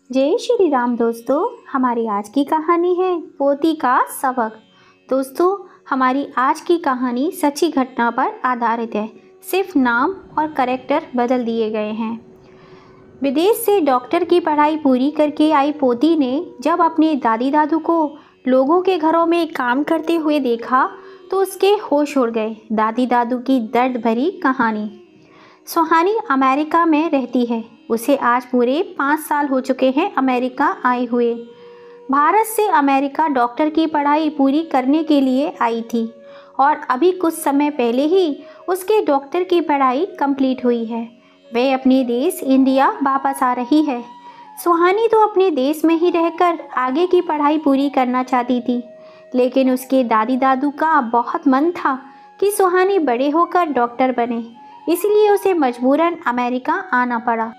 जय श्री राम दोस्तों। हमारी आज की कहानी है पोती का सबक। दोस्तों, हमारी आज की कहानी सच्ची घटना पर आधारित है। सिर्फ नाम और कैरेक्टर बदल दिए गए हैं। विदेश से डॉक्टर की पढ़ाई पूरी करके आई पोती ने जब अपने दादी दादू को लोगों के घरों में काम करते हुए देखा तो उसके होश उड़ गए। दादी दादू की दर्द भरी कहानी। सुहानी अमेरिका में रहती है। उसे आज पूरे 5 साल हो चुके हैं अमेरिका आए हुए। भारत से अमेरिका डॉक्टर की पढ़ाई पूरी करने के लिए आई थी और अभी कुछ समय पहले ही उसके डॉक्टर की पढ़ाई कंप्लीट हुई है। वह अपने देश इंडिया वापस आ रही है। सुहानी तो अपने देश में ही रहकर आगे की पढ़ाई पूरी करना चाहती थी, लेकिन उसके दादी दादू का बहुत मन था कि सुहानी बड़े होकर डॉक्टर बने, इसलिए उसे मजबूरन अमेरिका आना पड़ा।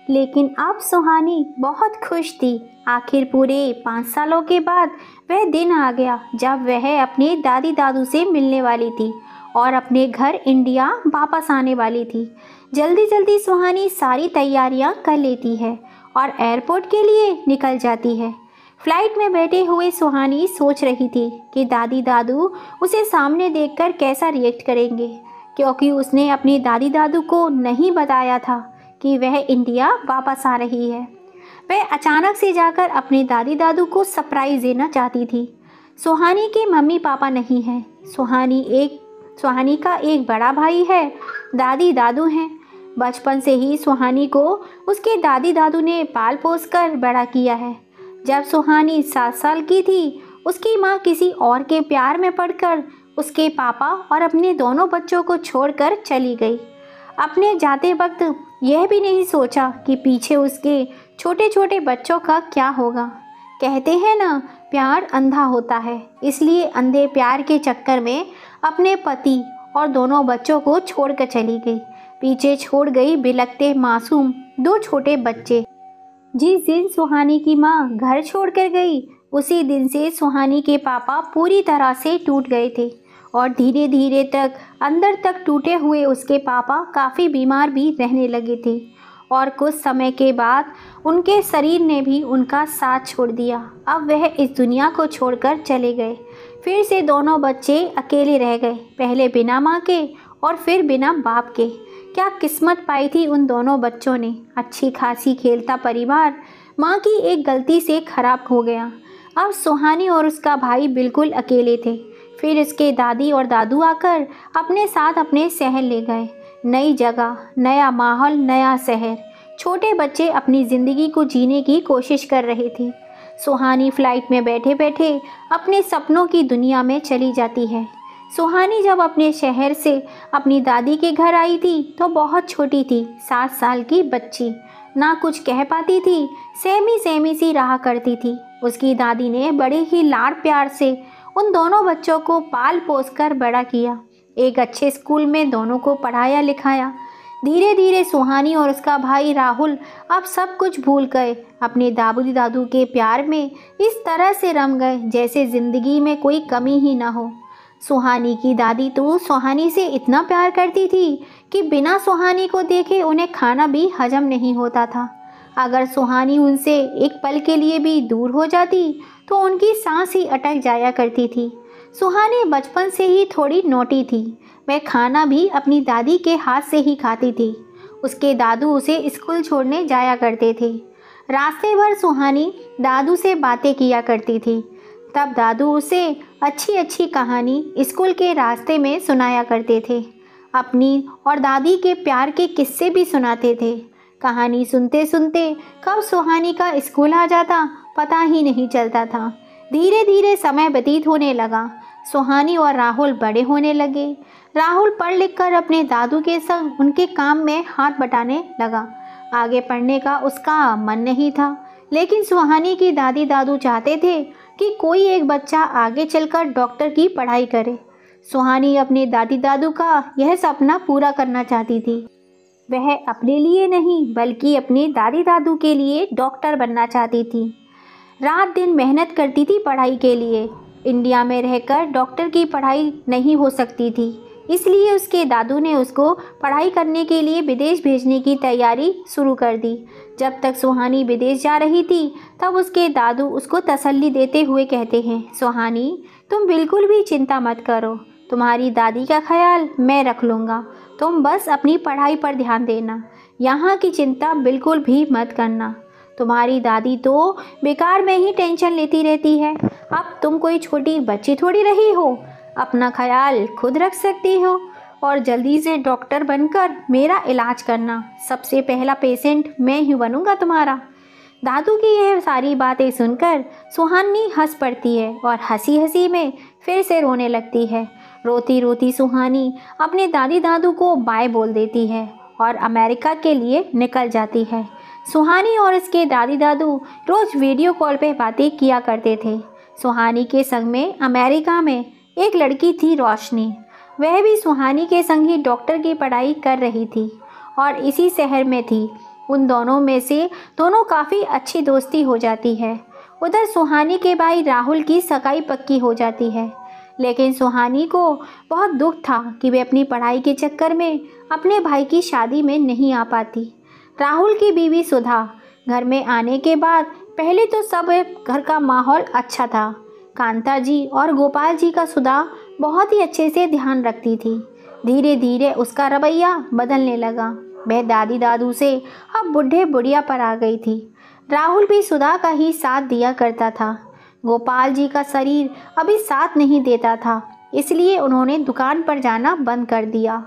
लेकिन अब सुहानी बहुत खुश थी। आखिर पूरे 5 सालों के बाद वह दिन आ गया जब वह अपने दादी दादू से मिलने वाली थी और अपने घर इंडिया वापस आने वाली थी। जल्दी जल्दी सुहानी सारी तैयारियां कर लेती है और एयरपोर्ट के लिए निकल जाती है। फ्लाइट में बैठे हुए सुहानी सोच रही थी कि दादी दादू उसे सामने देखकर कैसा रिएक्ट करेंगे, क्योंकि उसने अपने दादी दादू को नहीं बताया था कि वह इंडिया वापस आ रही है। वह अचानक से जाकर अपने दादी दादू को सरप्राइज़ देना चाहती थी। सुहानी के मम्मी पापा नहीं हैं। सुहानी का एक बड़ा भाई है। दादी दादू हैं। बचपन से ही सुहानी को उसके दादी दादू ने पाल पोस कर बड़ा किया है। जब सुहानी 7 साल की थी, उसकी माँ किसी और के प्यार में पड़कर उसके पापा और अपने दोनों बच्चों को छोड़कर चली गई। अपने जाते वक्त यह भी नहीं सोचा कि पीछे उसके छोटे छोटे बच्चों का क्या होगा। कहते हैं ना, प्यार अंधा होता है, इसलिए अंधे प्यार के चक्कर में अपने पति और दोनों बच्चों को छोड़कर चली गई। पीछे छोड़ गई बिलखते मासूम 2 छोटे बच्चे। जिस दिन सुहानी की माँ घर छोड़कर गई, उसी दिन से सुहानी के पापा पूरी तरह से टूट गए थे और धीरे धीरे तक अंदर तक टूटे हुए उसके पापा काफ़ी बीमार भी रहने लगे थे और कुछ समय के बाद उनके शरीर ने भी उनका साथ छोड़ दिया। अब वह इस दुनिया को छोड़कर चले गए। फिर से दोनों बच्चे अकेले रह गए, पहले बिना माँ के और फिर बिना बाप के। क्या किस्मत पाई थी उन दोनों बच्चों ने। अच्छी खासी खेलता परिवार माँ की एक गलती से खराब हो गया। अब सुहानी और उसका भाई बिल्कुल अकेले थे। फिर उसके दादी और दादू आकर अपने साथ अपने शहर ले गए। नई जगह, नया माहौल, नया शहर। छोटे बच्चे अपनी ज़िंदगी को जीने की कोशिश कर रहे थे। सुहानी फ्लाइट में बैठे बैठे अपने सपनों की दुनिया में चली जाती है। सुहानी जब अपने शहर से अपनी दादी के घर आई थी तो बहुत छोटी थी, 7 साल की बच्ची। ना कुछ कह पाती थी, सहमी सहमी सी रहा करती थी। उसकी दादी ने बड़े ही लाड़ प्यार से उन दोनों बच्चों को पाल पोस कर बड़ा किया। एक अच्छे स्कूल में दोनों को पढ़ाया लिखाया। धीरे धीरे सुहानी और उसका भाई राहुल अब सब कुछ भूल गए। अपने दादी दादू के प्यार में इस तरह से रम गए जैसे ज़िंदगी में कोई कमी ही ना हो। सुहानी की दादी तो सुहानी से इतना प्यार करती थी कि बिना सुहानी को देखे उन्हें खाना भी हजम नहीं होता था। अगर सुहानी उनसे एक पल के लिए भी दूर हो जाती तो उनकी सांस ही अटक जाया करती थी। सुहानी बचपन से ही थोड़ी नोटी थी। वह खाना भी अपनी दादी के हाथ से ही खाती थी। उसके दादू उसे स्कूल छोड़ने जाया करते थे। रास्ते भर सुहानी दादू से बातें किया करती थी। तब दादू उसे अच्छी अच्छी कहानी स्कूल के रास्ते में सुनाया करते थे। अपनी और दादी के प्यार के किस्से भी सुनाते थे। कहानी सुनते सुनते कब सुहानी का स्कूल आ जाता पता ही नहीं चलता था। धीरे धीरे समय व्यतीत होने लगा। सुहानी और राहुल बड़े होने लगे। राहुल पढ़ लिख कर अपने दादू के संग उनके काम में हाथ बटाने लगा। आगे पढ़ने का उसका मन नहीं था, लेकिन सुहानी की दादी दादू चाहते थे कि कोई एक बच्चा आगे चलकर डॉक्टर की पढ़ाई करे। सुहानी अपने दादी दादू का यह सपना पूरा करना चाहती थी। वह अपने लिए नहीं बल्कि अपने दादी दादू के लिए डॉक्टर बनना चाहती थी। रात दिन मेहनत करती थी पढ़ाई के लिए। इंडिया में रहकर डॉक्टर की पढ़ाई नहीं हो सकती थी, इसलिए उसके दादू ने उसको पढ़ाई करने के लिए विदेश भेजने की तैयारी शुरू कर दी। जब तक सुहानी विदेश जा रही थी तब उसके दादू उसको तसल्ली देते हुए कहते हैं, सुहानी तुम बिल्कुल भी चिंता मत करो, तुम्हारी दादी का ख्याल मैं रख लूँगा, तुम बस अपनी पढ़ाई पर ध्यान देना, यहाँ की चिंता बिल्कुल भी मत करना। तुम्हारी दादी तो बेकार में ही टेंशन लेती रहती है, अब तुम कोई छोटी बच्ची थोड़ी रही हो, अपना ख्याल खुद रख सकती हो और जल्दी से डॉक्टर बनकर मेरा इलाज करना, सबसे पहला पेशेंट मैं ही बनूंगा तुम्हारा। दादू की यह सारी बातें सुनकर सुहानी हंस पड़ती है और हंसी हंसी में फिर से रोने लगती है। रोती रोती सुहानी अपने दादी दादू को बाय बोल देती है और अमेरिका के लिए निकल जाती है। सुहानी और इसके दादी दादू रोज़ वीडियो कॉल पे बातें किया करते थे। सुहानी के संग में अमेरिका में एक लड़की थी, रोशनी। वह भी सुहानी के संग ही डॉक्टर की पढ़ाई कर रही थी और इसी शहर में थी। उन दोनों में से दोनों काफ़ी अच्छी दोस्ती हो जाती है। उधर सुहानी के भाई राहुल की सगाई पक्की हो जाती है, लेकिन सुहानी को बहुत दुख था कि वे अपनी पढ़ाई के चक्कर में अपने भाई की शादी में नहीं आ पाती। राहुल की बीवी सुधा घर में आने के बाद पहले तो सब घर का माहौल अच्छा था। कांता जी और गोपाल जी का सुधा बहुत ही अच्छे से ध्यान रखती थी। धीरे धीरे उसका रवैया बदलने लगा। वह दादी दादू से अब बुढ़े बुढ़िया पर आ गई थी। राहुल भी सुधा का ही साथ दिया करता था। गोपाल जी का शरीर अभी साथ नहीं देता था, इसलिए उन्होंने दुकान पर जाना बंद कर दिया।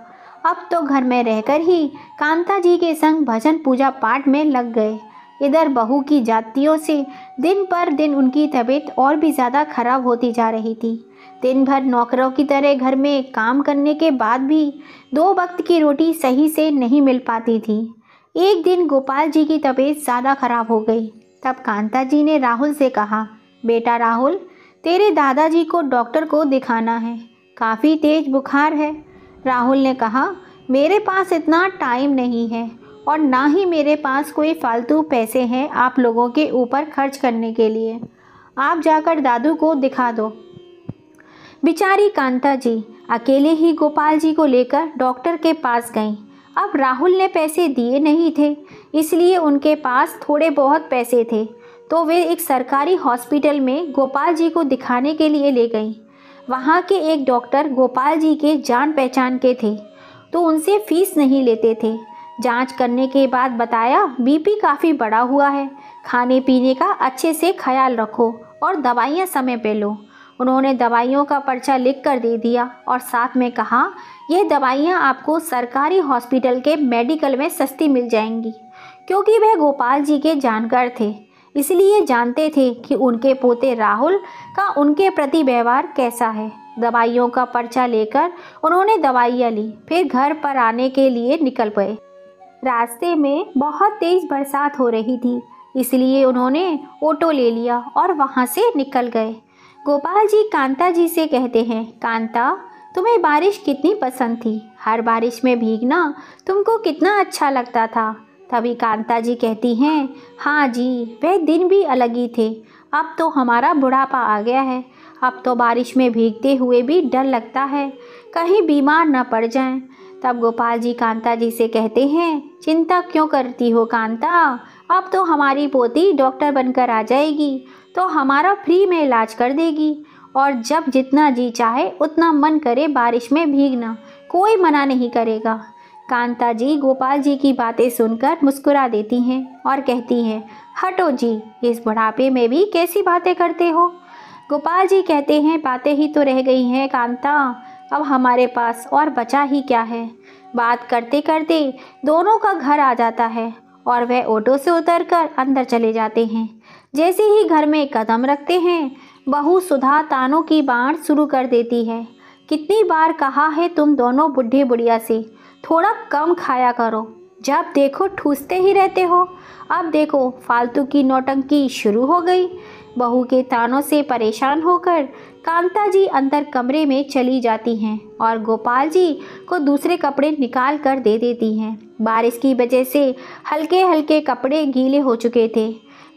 अब तो घर में रहकर ही कांता जी के संग भजन पूजा पाठ में लग गए। इधर बहू की जातियों से दिन पर दिन उनकी तबीयत और भी ज़्यादा खराब होती जा रही थी। दिन भर नौकरों की तरह घर में काम करने के बाद भी 2 वक्त की रोटी सही से नहीं मिल पाती थी। एक दिन गोपाल जी की तबीयत ज़्यादा खराब हो गई। तब कांता जी ने राहुल से कहा, बेटा राहुल, तेरे दादाजी को डॉक्टर को दिखाना है, काफ़ी तेज़ बुखार है। राहुल ने कहा, मेरे पास इतना टाइम नहीं है और ना ही मेरे पास कोई फालतू पैसे हैं आप लोगों के ऊपर खर्च करने के लिए। आप जाकर दादू को दिखा दो। बेचारी कांता जी अकेले ही गोपाल जी को लेकर डॉक्टर के पास गईं। अब राहुल ने पैसे दिए नहीं थे, इसलिए उनके पास थोड़े बहुत पैसे थे, तो वे एक सरकारी हॉस्पिटल में गोपाल जी को दिखाने के लिए ले गईं। वहाँ के एक डॉक्टर गोपाल जी के जान पहचान के थे, तो उनसे फीस नहीं लेते थे। जांच करने के बाद बताया बीपी काफ़ी बढ़ा हुआ है, खाने पीने का अच्छे से ख्याल रखो और दवाइयाँ समय पे लो। उन्होंने दवाइयों का पर्चा लिख कर दे दिया और साथ में कहा, यह दवाइयाँ आपको सरकारी हॉस्पिटल के मेडिकल में सस्ती मिल जाएंगी। क्योंकि वह गोपाल जी के जानकार थे, इसलिए जानते थे कि उनके पोते राहुल का उनके प्रति व्यवहार कैसा है। दवाइयों का पर्चा लेकर उन्होंने दवाइयाँ ली, फिर घर पर आने के लिए निकल पड़े। रास्ते में बहुत तेज़ बरसात हो रही थी, इसलिए उन्होंने ऑटो ले लिया और वहाँ से निकल गए। गोपाल जी कांता जी से कहते हैं, कांता, तुम्हें बारिश कितनी पसंद थी, हर बारिश में भीगना तुमको कितना अच्छा लगता था। तभी कांता जी कहती हैं, हाँ जी, वह दिन भी अलग ही थे। अब तो हमारा बुढ़ापा आ गया है, अब तो बारिश में भीगते हुए भी डर लगता है, कहीं बीमार न पड़ जाएं। तब गोपाल जी कांता जी से कहते हैं, चिंता क्यों करती हो कांता, अब तो हमारी पोती डॉक्टर बनकर आ जाएगी तो हमारा फ्री में इलाज कर देगी और जब जितना जी चाहे उतना मन करे बारिश में भीगना, कोई मना नहीं करेगा। कांता जी गोपाल जी की बातें सुनकर मुस्कुरा देती हैं और कहती हैं, हटो जी, इस बुढ़ापे में भी कैसी बातें करते हो। गोपाल जी कहते हैं, बातें ही तो रह गई हैं कांता, अब हमारे पास और बचा ही क्या है। बात करते करते दोनों का घर आ जाता है और वह ऑटो से उतरकर अंदर चले जाते हैं। जैसे ही घर में कदम रखते हैं, बहू सुधा तानों की बाढ़ शुरू कर देती है। कितनी बार कहा है तुम दोनों बुढ़े बुढ़िया से थोड़ा कम खाया करो, जब देखो ठूसते ही रहते हो। अब देखो फालतू की नौटंकी शुरू हो गई। बहू के तानों से परेशान होकर कांता जी अंदर कमरे में चली जाती हैं और गोपाल जी को दूसरे कपड़े निकाल कर दे देती हैं। बारिश की वजह से हल्के हल्के कपड़े गीले हो चुके थे।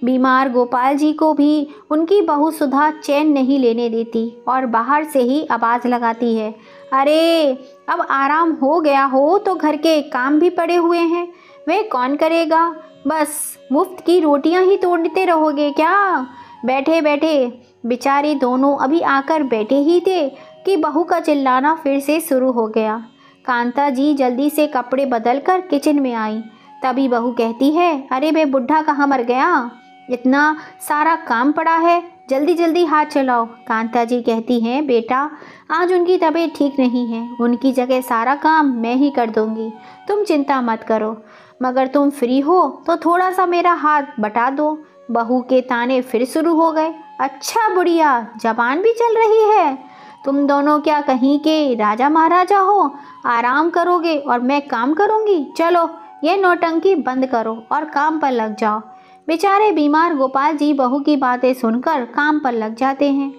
बीमार गोपाल जी को भी उनकी बहू सुधा चैन नहीं लेने देती और बाहर से ही आवाज़ लगाती है, अरे अब आराम हो गया हो तो घर के काम भी पड़े हुए हैं, वे कौन करेगा? बस मुफ्त की रोटियां ही तोड़ते रहोगे क्या? बैठे बैठे। बेचारे दोनों अभी आकर बैठे ही थे कि बहू का चिल्लाना फिर से शुरू हो गया। कांता जी जल्दी से कपड़े बदलकर किचन में आई। तभी बहू कहती है, अरे बे बुढ़ा कहाँ मर गया? इतना सारा काम पड़ा है, जल्दी जल्दी हाथ चलाओ। कांता जी कहती हैं, बेटा आज उनकी तबीयत ठीक नहीं है, उनकी जगह सारा काम मैं ही कर दूंगी, तुम चिंता मत करो। मगर तुम फ्री हो तो थोड़ा सा मेरा हाथ बटा दो। बहू के ताने फिर शुरू हो गए। अच्छा बुढ़िया, जबान भी चल रही है? तुम दोनों क्या कहीं के राजा महाराजा हो? आराम करोगे और मैं काम करूंगी? चलो ये नौटंकी बंद करो और काम पर लग जाओ। बेचारे बीमार गोपाल जी बहू की बातें सुनकर काम पर लग जाते हैं।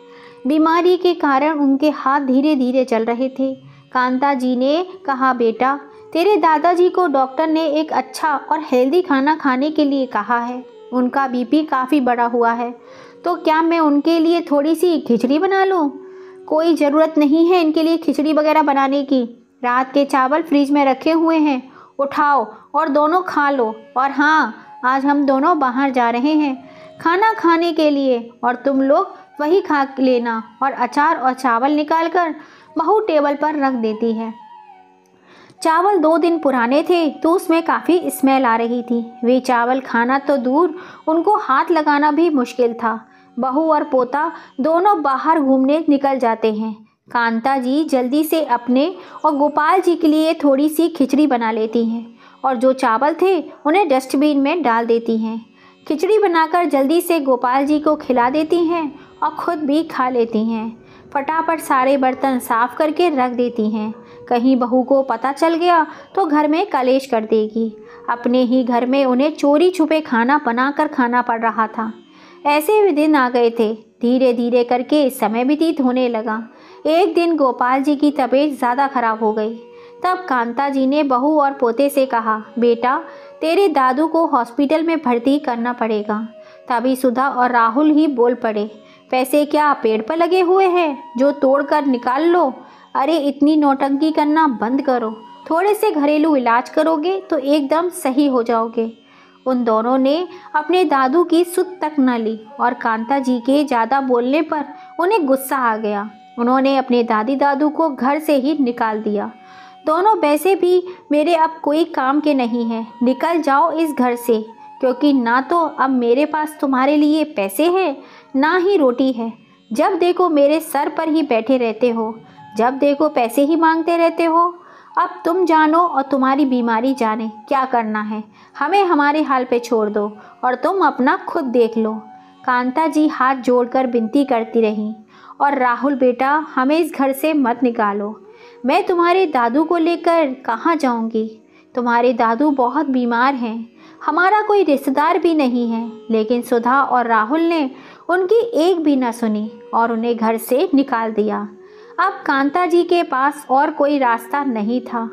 बीमारी के कारण उनके हाथ धीरे धीरे चल रहे थे। कांता जी ने कहा, बेटा तेरे दादाजी को डॉक्टर ने एक अच्छा और हेल्दी खाना खाने के लिए कहा है। उनका बीपी काफ़ी बढ़ा हुआ है, तो क्या मैं उनके लिए थोड़ी सी खिचड़ी बना लूँ? कोई ज़रूरत नहीं है इनके लिए खिचड़ी वगैरह बनाने की। रात के चावल फ्रिज में रखे हुए हैं, उठाओ और दोनों खा लो। और हाँ, आज हम दोनों बाहर जा रहे हैं खाना खाने के लिए और तुम लोग वही खा लेना। और अचार और चावल निकालकर बहू टेबल पर रख देती है। चावल 2 दिन पुराने थे तो उसमें काफ़ी स्मेल आ रही थी। वे चावल खाना तो दूर, उनको हाथ लगाना भी मुश्किल था। बहू और पोता दोनों बाहर घूमने निकल जाते हैं। कांता जी जल्दी से अपने और गोपाल जी के लिए थोड़ी सी खिचड़ी बना लेती हैं और जो चावल थे उन्हें डस्टबिन में डाल देती हैं। खिचड़ी बनाकर जल्दी से गोपाल जी को खिला देती हैं और खुद भी खा लेती हैं। फटाफट सारे बर्तन साफ करके रख देती हैं। कहीं बहू को पता चल गया तो घर में कलेश कर देगी। अपने ही घर में उन्हें चोरी छुपे खाना बनाकर खाना पड़ रहा था। ऐसे भी दिन आ गए थे। धीरे धीरे करके समय व्यतीत होने लगा। एक दिन गोपाल जी की तबीयत ज़्यादा खराब हो गई। तब कांता जी ने बहू और पोते से कहा, बेटा तेरे दादू को हॉस्पिटल में भर्ती करना पड़ेगा। तभी सुधा और राहुल ही बोल पड़े, पैसे क्या पेड़ पर लगे हुए हैं जो तोड़ कर निकाल लो? अरे इतनी नौटंकी करना बंद करो, थोड़े से घरेलू इलाज करोगे तो एकदम सही हो जाओगे। उन दोनों ने अपने दादू की सुध तक न ली और कांता जी के ज़्यादा बोलने पर उन्हें गुस्सा आ गया। उन्होंने अपने दादी दादू को घर से ही निकाल दिया। दोनों वैसे भी मेरे अब कोई काम के नहीं हैं, निकल जाओ इस घर से, क्योंकि ना तो अब मेरे पास तुम्हारे लिए पैसे हैं ना ही रोटी है। जब देखो मेरे सर पर ही बैठे रहते हो, जब देखो पैसे ही मांगते रहते हो। अब तुम जानो और तुम्हारी बीमारी जाने, क्या करना है हमें हमारे हाल पे छोड़ दो और तुम अपना खुद देख लो। कांता जी हाथ जोड़कर विनती करती रहीं, और राहुल बेटा हमें इस घर से मत निकालो। मैं तुम्हारे दादू को लेकर कहाँ जाऊँगी? तुम्हारे दादू बहुत बीमार हैं, हमारा कोई रिश्तेदार भी नहीं है। लेकिन सुधा और राहुल ने उनकी एक भी न सुनी और उन्हें घर से निकाल दिया। अब कांता जी के पास और कोई रास्ता नहीं था।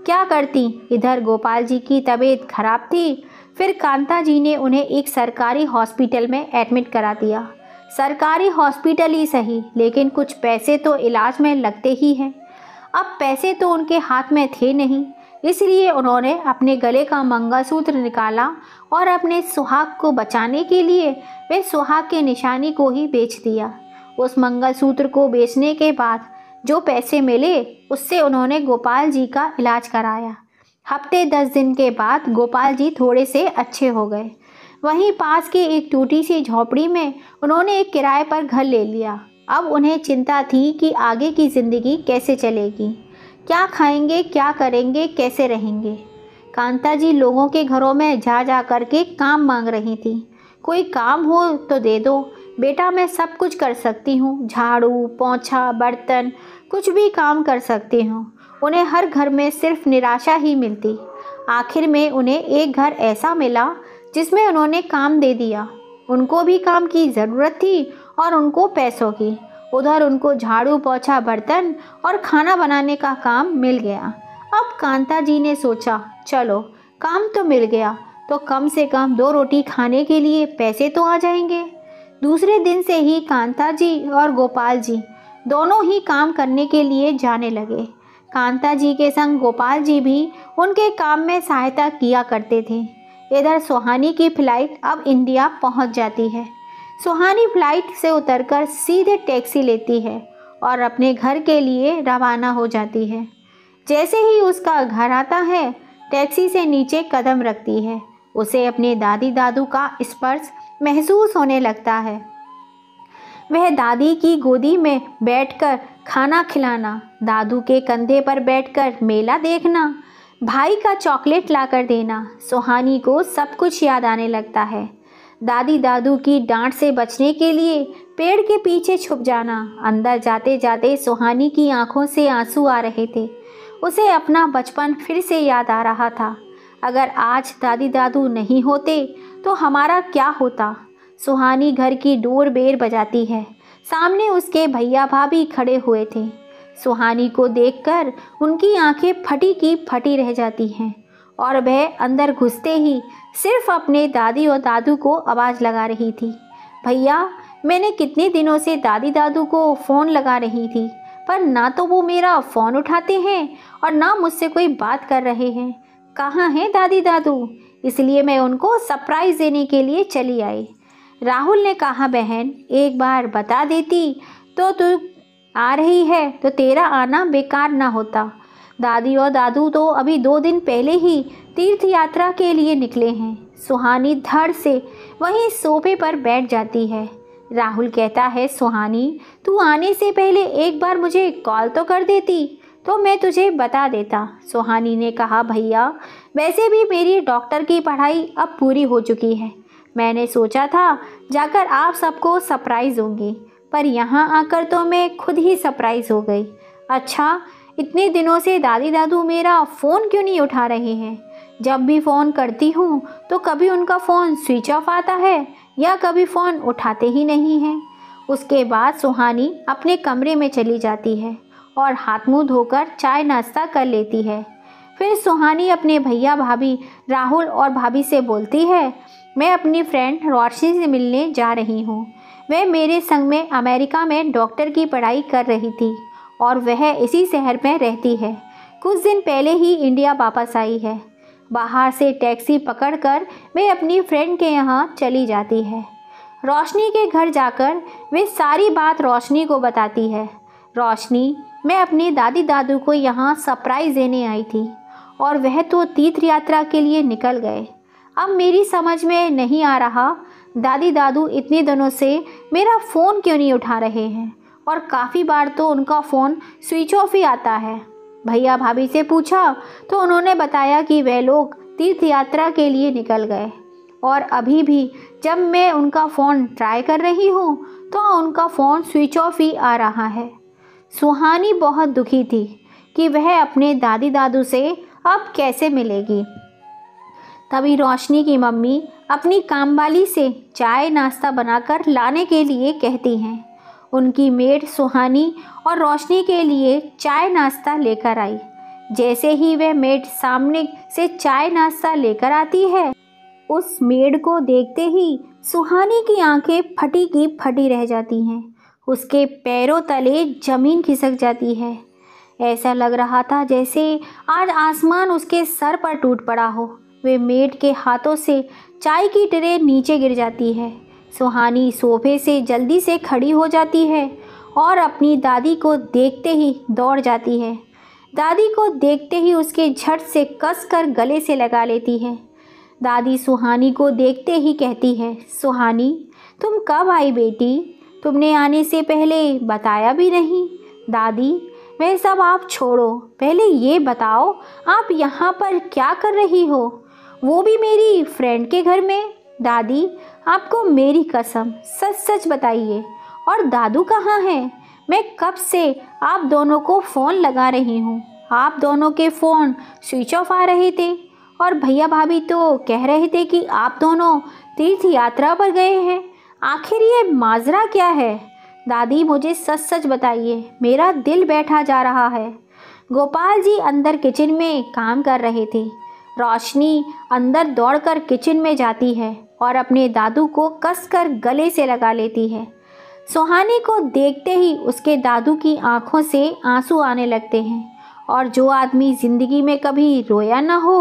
क्या करती? इधर गोपाल जी की तबीयत खराब थी। फिर कांता जी ने उन्हें एक सरकारी हॉस्पिटल में एडमिट करा दिया। सरकारी हॉस्पिटल ही सही, लेकिन कुछ पैसे तो इलाज में लगते ही हैं। अब पैसे तो उनके हाथ में थे नहीं, इसलिए उन्होंने अपने गले का मंगलसूत्र निकाला और अपने सुहाग को बचाने के लिए वे सुहाग के निशानी को ही बेच दिया। उस मंगलसूत्र को बेचने के बाद जो पैसे मिले उससे उन्होंने गोपाल जी का इलाज कराया। हफ्ते 10 दिन के बाद गोपाल जी थोड़े से अच्छे हो गए। वहीं पास के एक टूटी सी झोपड़ी में उन्होंने एक किराए पर घर ले लिया। अब उन्हें चिंता थी कि आगे की ज़िंदगी कैसे चलेगी, क्या खाएंगे, क्या करेंगे, कैसे रहेंगे। कांता जी लोगों के घरों में जा जा करके काम मांग रही थी। कोई काम हो तो दे दो बेटा, मैं सब कुछ कर सकती हूँ, झाड़ू पोंछा बर्तन कुछ भी काम कर सकती हूँ। उन्हें हर घर में सिर्फ निराशा ही मिलती। आखिर में उन्हें एक घर ऐसा मिला जिसमें उन्होंने काम दे दिया। उनको भी काम की ज़रूरत थी और उनको पैसों की। उधर उनको झाड़ू पोंछा बर्तन और खाना बनाने का काम मिल गया। अब कांता जी ने सोचा, चलो काम तो मिल गया तो कम से कम 2 रोटी खाने के लिए पैसे तो आ जाएंगे। दूसरे दिन से ही कांता जी और गोपाल जी दोनों ही काम करने के लिए जाने लगे। कांता जी के संग गोपाल जी भी उनके काम में सहायता किया करते थे। इधर सुहानी की फ्लाइट अब इंडिया पहुंच जाती है। सुहानी फ्लाइट से उतरकर सीधे टैक्सी लेती है और अपने घर के लिए रवाना हो जाती है। जैसे ही उसका घर आता है, टैक्सी से नीचे कदम रखती है, उसे अपने दादी दादू का स्पर्श महसूस होने लगता है। वह दादी की गोदी में बैठकर खाना खिलाना, दादू के कंधे पर बैठकर मेला देखना, भाई का चॉकलेट लाकर देना, सुहानी को सब कुछ याद आने लगता है। दादी दादू की डांट से बचने के लिए पेड़ के पीछे छुप जाना। अंदर जाते जाते सुहानी की आंखों से आंसू आ रहे थे। उसे अपना बचपन फिर से याद आ रहा था। अगर आज दादी दादू नहीं होते तो हमारा क्या होता। सुहानी घर की डोरबेल बजाती है। सामने उसके भैया भाभी खड़े हुए थे। सुहानी को देखकर उनकी आंखें फटी की फटी रह जाती हैं और वह अंदर घुसते ही सिर्फ अपने दादी और दादू को आवाज़ लगा रही थी। भैया, मैंने कितने दिनों से दादी दादू को फ़ोन लगा रही थी, पर ना तो वो मेरा फ़ोन उठाते हैं और ना मुझसे कोई बात कर रहे हैं। कहाँ हैं दादी दादू? इसलिए मैं उनको सरप्राइज़ देने के लिए चली आई। राहुल ने कहा, बहन, एक बार बता देती तो तू आ रही है तो तेरा आना बेकार ना होता। दादी और दादू तो अभी 2 दिन पहले ही तीर्थ यात्रा के लिए निकले हैं। सुहानी धड़ से वहीं सोफे पर बैठ जाती है। राहुल कहता है, सुहानी, तू आने से पहले एक बार मुझे कॉल तो कर देती तो मैं तुझे बता देता। सुहानी ने कहा, भैया, वैसे भी मेरी डॉक्टर की पढ़ाई अब पूरी हो चुकी है। मैंने सोचा था जाकर आप सबको सरप्राइज़ दूंगी, पर यहाँ आकर तो मैं खुद ही सरप्राइज़ हो गई। अच्छा, इतने दिनों से दादी दादू मेरा फ़ोन क्यों नहीं उठा रहे हैं? जब भी फ़ोन करती हूँ तो कभी उनका फ़ोन स्विच ऑफ आता है या कभी फ़ोन उठाते ही नहीं हैं। उसके बाद सुहानी अपने कमरे में चली जाती है और हाथ मुंह धोकर चाय नाश्ता कर लेती है। फिर सुहानी अपने भैया भाभी राहुल और भाभी से बोलती है, मैं अपनी फ्रेंड रोशनी से मिलने जा रही हूँ। वह मेरे संग में अमेरिका में डॉक्टर की पढ़ाई कर रही थी और वह इसी शहर में रहती है। कुछ दिन पहले ही इंडिया वापस आई है। बाहर से टैक्सी पकड़कर वे अपनी फ्रेंड के यहाँ चली जाती है। रोशनी के घर जाकर वे सारी बात रोशनी को बताती है। रोशनी, मैं अपने दादी दादू को यहाँ सरप्राइज़ देने आई थी और वह तो तीर्थ यात्रा के लिए निकल गए। अब मेरी समझ में नहीं आ रहा दादी दादू इतने दिनों से मेरा फ़ोन क्यों नहीं उठा रहे हैं और काफ़ी बार तो उनका फ़ोन स्विच ऑफ ही आता है। भैया भाभी से पूछा तो उन्होंने बताया कि वह लोग तीर्थ यात्रा के लिए निकल गए और अभी भी जब मैं उनका फ़ोन ट्राई कर रही हूँ तो उनका फ़ोन स्विच ऑफ ही आ रहा है। सुहानी बहुत दुखी थी कि वह अपने दादी दादू से अब कैसे मिलेगी। तभी रोशनी की मम्मी अपनी कामवाली से चाय नाश्ता बनाकर लाने के लिए कहती हैं। उनकी मेड सुहानी और रोशनी के लिए चाय नाश्ता लेकर आई। जैसे ही वह मेड सामने से चाय नाश्ता लेकर आती है, उस मेड को देखते ही सुहानी की आंखें फटी की फटी रह जाती हैं। उसके पैरों तले जमीन खिसक जाती है। ऐसा लग रहा था जैसे आज आसमान उसके सर पर टूट पड़ा हो। वे मेड के हाथों से चाय की ट्रे नीचे गिर जाती है। सुहानी सोफे से जल्दी से खड़ी हो जाती है और अपनी दादी को देखते ही दौड़ जाती है। दादी को देखते ही उसके झट से कसकर गले से लगा लेती है। दादी सुहानी को देखते ही कहती है, सुहानी, तुम कब आई बेटी? तुमने आने से पहले बताया भी नहीं। दादी, वह सब आप छोड़ो, पहले ये बताओ आप यहाँ पर क्या कर रही हो, वो भी मेरी फ्रेंड के घर में। दादी, आपको मेरी कसम सच सच बताइए, और दादू कहाँ हैं? मैं कब से आप दोनों को फ़ोन लगा रही हूँ, आप दोनों के फ़ोन स्विच ऑफ आ रहे थे और भैया भाभी तो कह रहे थे कि आप दोनों तीर्थ यात्रा पर गए हैं। आखिर ये माजरा क्या है? दादी, मुझे सच सच बताइए, मेरा दिल बैठा जा रहा है। गोपाल जी अंदर किचन में काम कर रहे थे। रोशनी अंदर दौड़कर किचन में जाती है और अपने दादू को कसकर गले से लगा लेती है। सुहानी को देखते ही उसके दादू की आंखों से आंसू आने लगते हैं और जो आदमी ज़िंदगी में कभी रोया न हो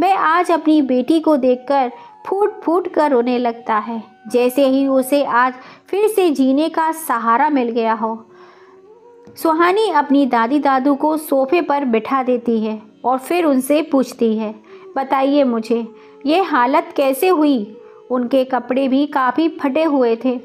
वह आज अपनी बेटी को देखकर फूट फूट कर रोने लगता है, जैसे ही उसे आज फिर से जीने का सहारा मिल गया हो। सुहानी अपनी दादी दादू को सोफे पर बिठा देती है और फिर उनसे पूछती है, बताइए मुझे ये हालत कैसे हुई। उनके कपड़े भी काफ़ी फटे हुए थे,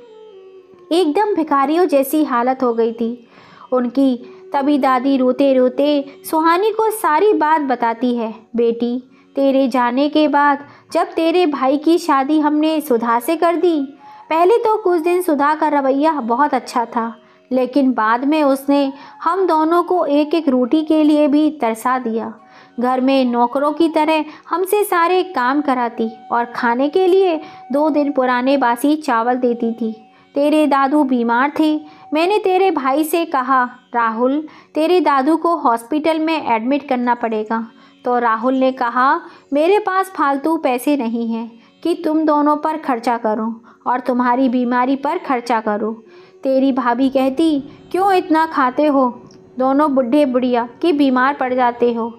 एकदम भिखारियों जैसी हालत हो गई थी उनकी। तभी दादी रोते रोते सुहानी को सारी बात बताती है, बेटी तेरे जाने के बाद जब तेरे भाई की शादी हमने सुधा से कर दी, पहले तो कुछ दिन सुधा का रवैया बहुत अच्छा था, लेकिन बाद में उसने हम दोनों को एक एक रोटी के लिए भी तरसा दिया। घर में नौकरों की तरह हमसे सारे काम कराती और खाने के लिए 2 दिन पुराने बासी चावल देती थी। तेरे दादू बीमार थे, मैंने तेरे भाई से कहा, राहुल तेरे दादू को हॉस्पिटल में एडमिट करना पड़ेगा। तो राहुल ने कहा, मेरे पास फालतू पैसे नहीं हैं कि तुम दोनों पर खर्चा करूं और तुम्हारी बीमारी पर खर्चा करूं। तेरी भाभी कहती, क्यों इतना खाते हो, दोनों बुढ़े बुढ़िया कि बीमार पड़ जाते हो।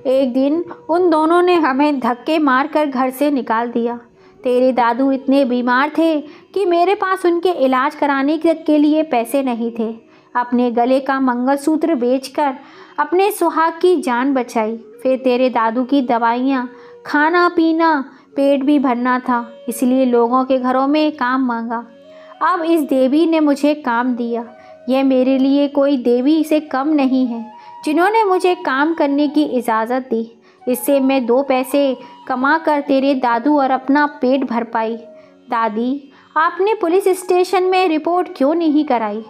एक दिन उन दोनों ने हमें धक्के मारकर घर से निकाल दिया। तेरे दादू इतने बीमार थे कि मेरे पास उनके इलाज कराने के लिए पैसे नहीं थे। अपने गले का मंगलसूत्र बेचकर अपने सुहाग की जान बचाई। फिर तेरे दादू की दवाइयाँ, खाना पीना, पेट भी भरना था, इसलिए लोगों के घरों में काम मांगा। अब इस देवी ने मुझे काम दिया। यह मेरे लिए कोई देवी से कम नहीं है जिन्होंने मुझे काम करने की इजाज़त दी। इससे मैं 2 पैसे कमा कर तेरे दादू और अपना पेट भर पाई। दादी, आपने पुलिस स्टेशन में रिपोर्ट क्यों नहीं कराई?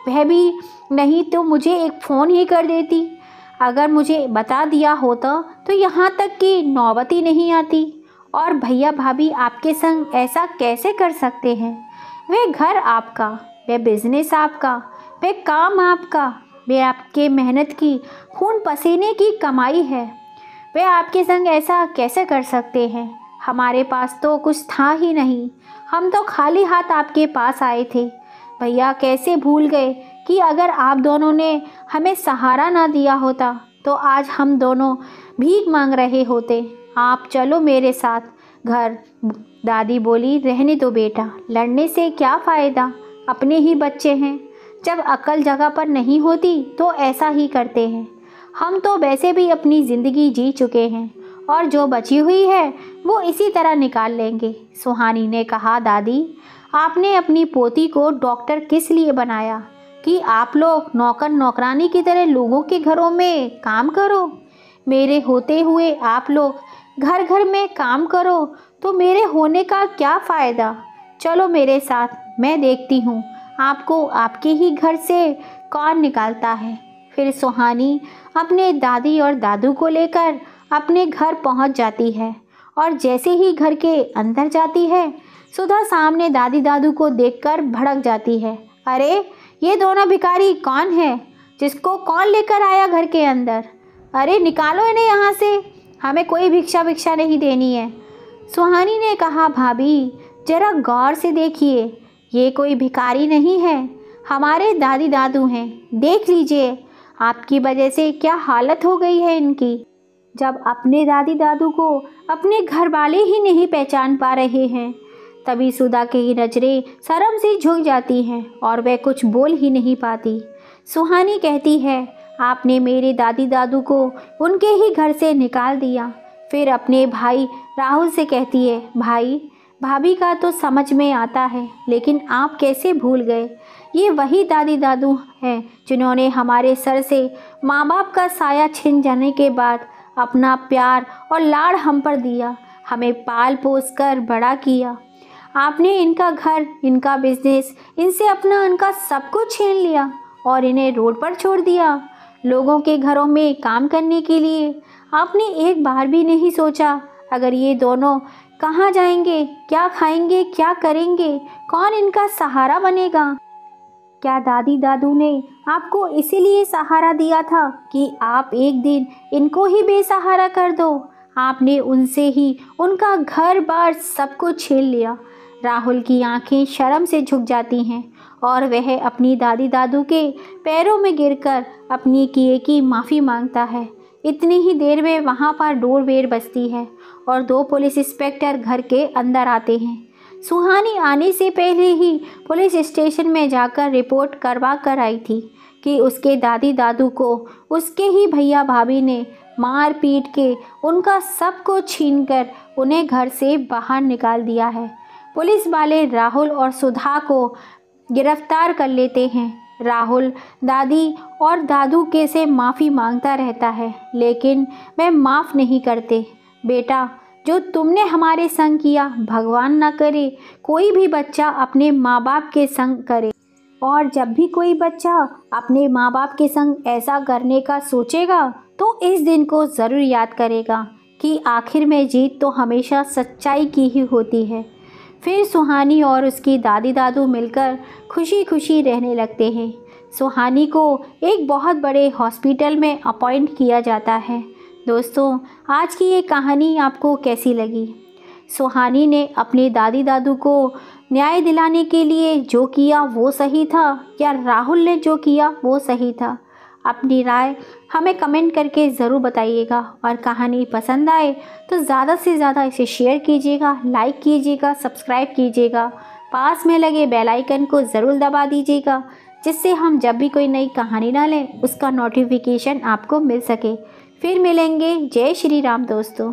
वह भी नहीं तो मुझे एक फ़ोन ही कर देती। अगर मुझे बता दिया होता तो यहाँ तक कि नौबत ही नहीं आती। और भैया भाभी आपके संग ऐसा कैसे कर सकते हैं? वह घर आपका, वह बिजनेस आपका, वह काम आपका, वह आपके मेहनत की खून पसीने की कमाई है। वे आपके संग ऐसा कैसे कर सकते हैं? हमारे पास तो कुछ था ही नहीं, हम तो खाली हाथ आपके पास आए थे। भैया कैसे भूल गए कि अगर आप दोनों ने हमें सहारा ना दिया होता तो आज हम दोनों भीख मांग रहे होते। आप चलो मेरे साथ घर। दादी बोली, रहने दो बेटा, लड़ने से क्या फ़ायदा, अपने ही बच्चे हैं। जब अक्ल जगह पर नहीं होती तो ऐसा ही करते हैं। हम तो वैसे भी अपनी ज़िंदगी जी चुके हैं और जो बची हुई है वो इसी तरह निकाल लेंगे। सुहानी ने कहा, दादी आपने अपनी पोती को डॉक्टर किस लिए बनाया कि आप लोग नौकर नौकरानी की तरह लोगों के घरों में काम करो? मेरे होते हुए आप लोग घर घर में काम करो तो मेरे होने का क्या फ़ायदा? चलो मेरे साथ, मैं देखती हूँ आपको आपके ही घर से कौन निकालता है। फिर सुहानी अपने दादी और दादू को लेकर अपने घर पहुंच जाती है और जैसे ही घर के अंदर जाती है, सुधा सामने दादी दादू को देखकर भड़क जाती है। अरे ये दोनों भिखारी कौन है? जिसको कौन लेकर आया घर के अंदर? अरे निकालो इन्हें यहाँ से, हमें कोई भिक्षा नहीं देनी है। सुहानी ने कहा, भाभी जरा गौर से देखिए, ये कोई भिखारी नहीं है, हमारे दादी दादू हैं। देख लीजिए आपकी वजह से क्या हालत हो गई है इनकी। जब अपने दादी दादू को अपने घर वाले ही नहीं पहचान पा रहे हैं, तभी सुधा की नज़रें शर्म से झुक जाती हैं और वह कुछ बोल ही नहीं पाती। सुहानी कहती है, आपने मेरे दादी दादू को उनके ही घर से निकाल दिया। फिर अपने भाई राहुल से कहती है, भाई भाभी का तो समझ में आता है, लेकिन आप कैसे भूल गए? ये वही दादी दादू हैं जिन्होंने हमारे सर से माँ बाप का साया छिन जाने के बाद अपना प्यार और लाड़ हम पर दिया, हमें पाल पोस कर बड़ा किया। आपने इनका घर, इनका बिजनेस, इनसे अपना इनका सब कुछ छीन लिया और इन्हें रोड पर छोड़ दिया लोगों के घरों में काम करने के लिए। आपने एक बार भी नहीं सोचा अगर ये दोनों कहाँ जाएंगे, क्या खाएंगे, क्या करेंगे, कौन इनका सहारा बनेगा? क्या दादी दादू ने आपको इसीलिए सहारा दिया था कि आप एक दिन इनको ही बेसहारा कर दो? आपने उनसे ही उनका घर बार सब कुछ छीन लिया। राहुल की आंखें शर्म से झुक जाती हैं और वह अपनी दादी दादू के पैरों में गिरकर अपनी किए की माफ़ी मांगता है। इतनी ही देर में वहाँ पर डोरबेल बजती है और 2 पुलिस इंस्पेक्टर घर के अंदर आते हैं। सुहानी आने से पहले ही पुलिस स्टेशन में जाकर रिपोर्ट करवा कर आई थी कि उसके दादी दादू को उसके ही भैया भाभी ने मार पीट के उनका सब कुछ छीनकर उन्हें घर से बाहर निकाल दिया है। पुलिस वाले राहुल और सुधा को गिरफ्तार कर लेते हैं। राहुल दादी और दादू के से माफ़ी मांगता रहता है, लेकिन वे माफ़ नहीं करते। बेटा, जो तुमने हमारे संग किया, भगवान ना करे कोई भी बच्चा अपने माँ बाप के संग करे। और जब भी कोई बच्चा अपने माँ बाप के संग ऐसा करने का सोचेगा तो इस दिन को ज़रूर याद करेगा कि आखिर में जीत तो हमेशा सच्चाई की ही होती है। फिर सुहानी और उसकी दादी दादू मिलकर खुशी खुशी रहने लगते हैं। सुहानी को एक बहुत बड़े हॉस्पिटल में अपॉइंट किया जाता है। दोस्तों, आज की ये कहानी आपको कैसी लगी? सुहानी ने अपने दादी दादू को न्याय दिलाने के लिए जो किया वो सही था या राहुल ने जो किया वो सही था? अपनी राय हमें कमेंट करके ज़रूर बताइएगा और कहानी पसंद आए तो ज़्यादा से ज़्यादा इसे शेयर कीजिएगा, लाइक कीजिएगा, सब्सक्राइब कीजिएगा। पास में लगे बेल आइकन को ज़रूर दबा दीजिएगा, जिससे हम जब भी कोई नई कहानी डालें उसका नोटिफिकेशन आपको मिल सके। फिर मिलेंगे। जय श्री राम दोस्तों।